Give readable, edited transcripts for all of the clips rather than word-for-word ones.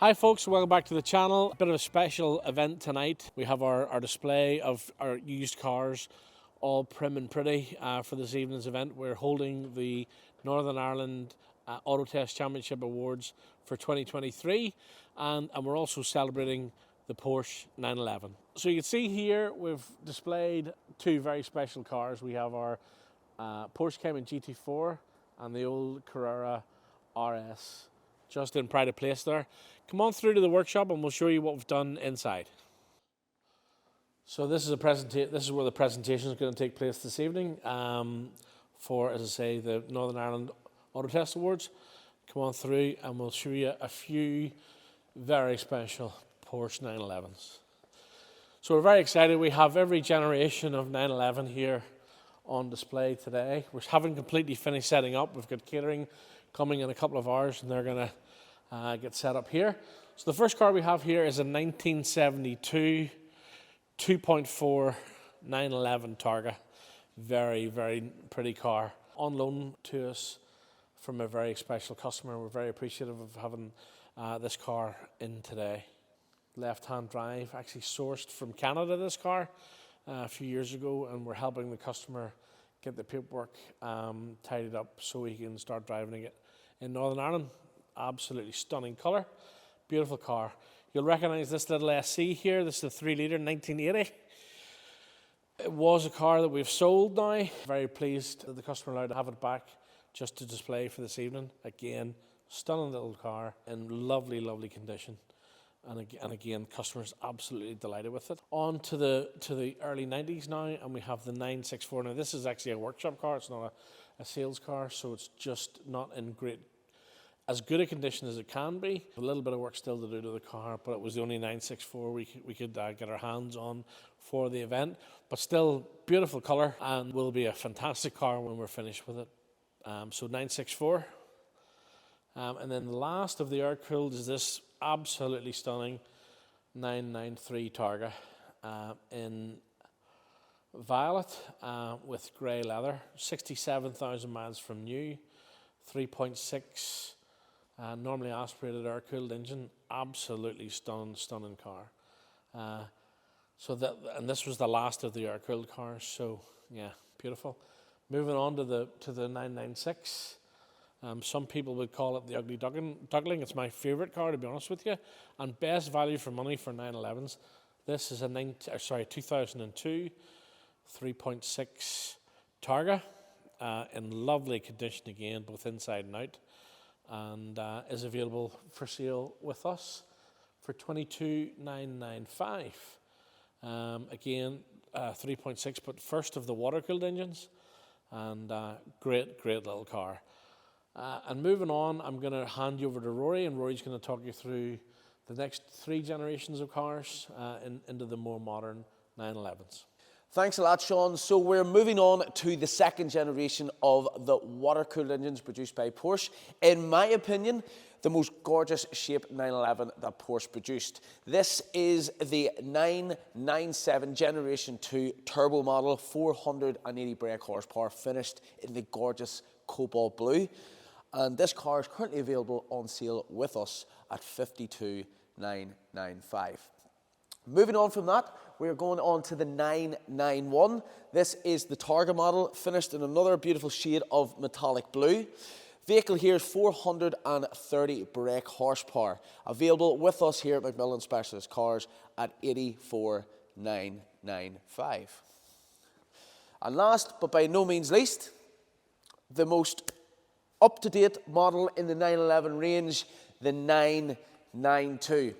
Hi folks, welcome back to the channel. A bit of a special event tonight. We have our display of our used cars, all prim and pretty for this evening's event. We're holding the Northern Ireland Autotest Championship Awards for 2023 and we're also celebrating the Porsche 911. So you can see here we've displayed two very special cars. We have our Porsche Cayman GT4 and the old Carrera RS just in pride of place there. Come on through to the workshop and we'll show you what we've done inside. So this is a This is where the presentation is going to take place this evening for, as I say, the Northern Ireland Autotest Awards. Come on through and we'll show you a few very special Porsche 911s. So we're very excited. We have every generation of 911 here on display today. We haven't completely finished setting up. We've got catering coming in a couple of hours and they're going to get set up here. So the first car we have here is a 1972 2.4 911 Targa. Very, very pretty car. On loan to us from a very special customer. We're very appreciative of having this car in today. Left-hand drive, actually sourced from Canada, this car, a few years ago, and we're helping the customer get the paperwork tidied up so he can start driving it in Northern Ireland. Absolutely stunning colour, beautiful car. You'll recognise this little SC here. This is a 3 litre 1980. It was a car that we've sold now. Very pleased that the customer allowed to have it back just to display for this evening. Again, stunning little car in lovely, lovely condition. And again, customers absolutely delighted with it. On to the early 90s now, and we have the 964. Now this is actually a workshop car. It's not a sales car, so it's just not in as good a condition as it can be. A little bit of work still to do to the car, but it was the only 964 we could get our hands on for the event. But still, beautiful colour, and will be a fantastic car when we're finished with it. So 964. And then the last of the air-cooled is this absolutely stunning 993 Targa in violet with grey leather. 67,000 miles from new. 3.6 normally aspirated air-cooled engine. Absolutely stunning car. And this was the last of the air-cooled cars. So yeah, beautiful. Moving on to the 996. Some people would call it the ugly duckling. It's my favourite car, to be honest with you, and best value for money for 911s. This is a 2002 3.6 Targa in lovely condition again, both inside and out, and is available for sale with us for $22,995. Again, 3.6, but first of the water-cooled engines, and great little car. And moving on, I'm going to hand you over to Rory, and Rory's going to talk you through the next 3 generations of cars into the more modern 911s. Thanks a lot, Sean. So we're moving on to the second generation of the water-cooled engines produced by Porsche. In my opinion, the most gorgeous shaped 911 that Porsche produced. This is the 997 Generation 2 turbo model, 480 brake horsepower, finished in the gorgeous cobalt blue. And this car is currently available on sale with us at $52,995. Moving on from that, we're going on to the 991. This is the Targa model, finished in another beautiful shade of metallic blue. Vehicle here is 430 brake horsepower. Available with us here at Macmillan Specialist Cars at $84,995. And last, but by no means least, the most up-to-date model in the 911 range, the 992.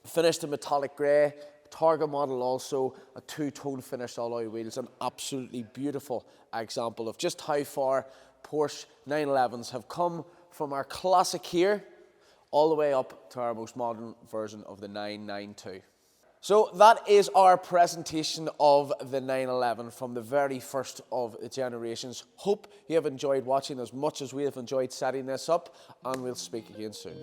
Finished in metallic grey, Targa model also, a 2-tone finished alloy wheels, an absolutely beautiful example of just how far Porsche 911s have come from our classic here all the way up to our most modern version of the 992. So that is our presentation of the 911 from the very first of the generations. Hope you have enjoyed watching as much as we have enjoyed setting this up, and we'll speak again soon.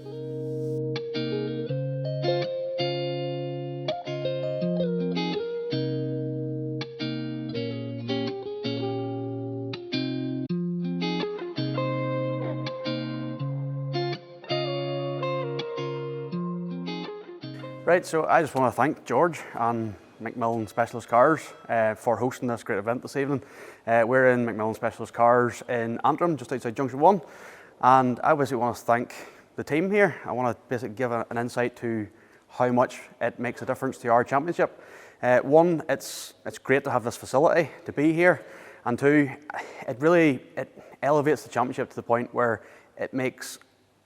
Right, so I just want to thank George and McMillan Specialist Cars for hosting this great event this evening. We're in McMillan Specialist Cars in Antrim, just outside Junction 1, and I basically want to thank the team here. I want to basically give an insight to how much it makes a difference to our championship. One, it's great to have this facility, to be here, and two, it elevates the championship to the point where it makes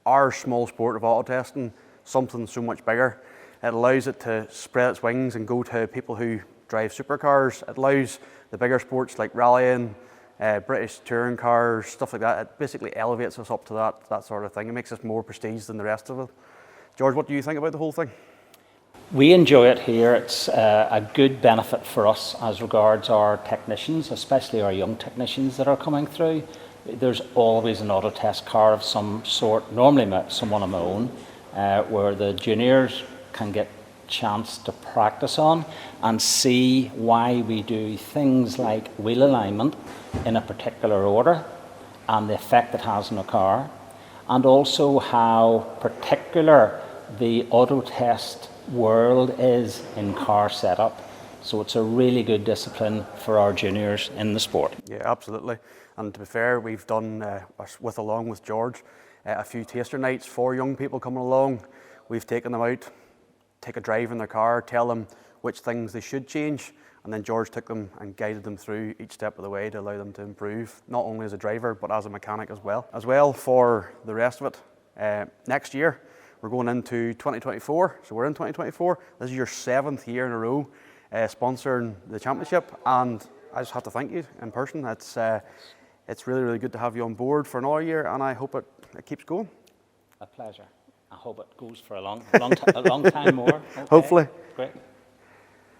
our small sport of auto testing something so much bigger. It allows it to spread its wings and go to people who drive supercars. It allows the bigger sports like rallying, British touring cars, stuff like that. It basically elevates us up to that sort of thing. It makes us more prestige than the rest of it. George, what do you think about the whole thing? We enjoy it here. It's a good benefit for us as regards our technicians, especially our young technicians that are coming through. There's always an auto test car of some sort, normally someone of my own, where the juniors can get chance to practice on and see why we do things like wheel alignment in a particular order and the effect it has on a car, and also how particular the auto test world is in car setup. So it's a really good discipline for our juniors in the sport. Yeah, absolutely. And to be fair, we've done, along with George, a few taster nights for young people coming along. We've taken them out, take a drive in their car, tell them which things they should change, and then George took them and guided them through each step of the way to allow them to improve, not only as a driver, but as a mechanic as well. As well, for the rest of it, next year, we're going into 2024, so we're in 2024. This is your 7th year in a row sponsoring the championship, and I just have to thank you in person. It's really, really good to have you on board for another year, and I hope it keeps going. A pleasure. I hope it goes for a long time more. Okay. Hopefully. Great.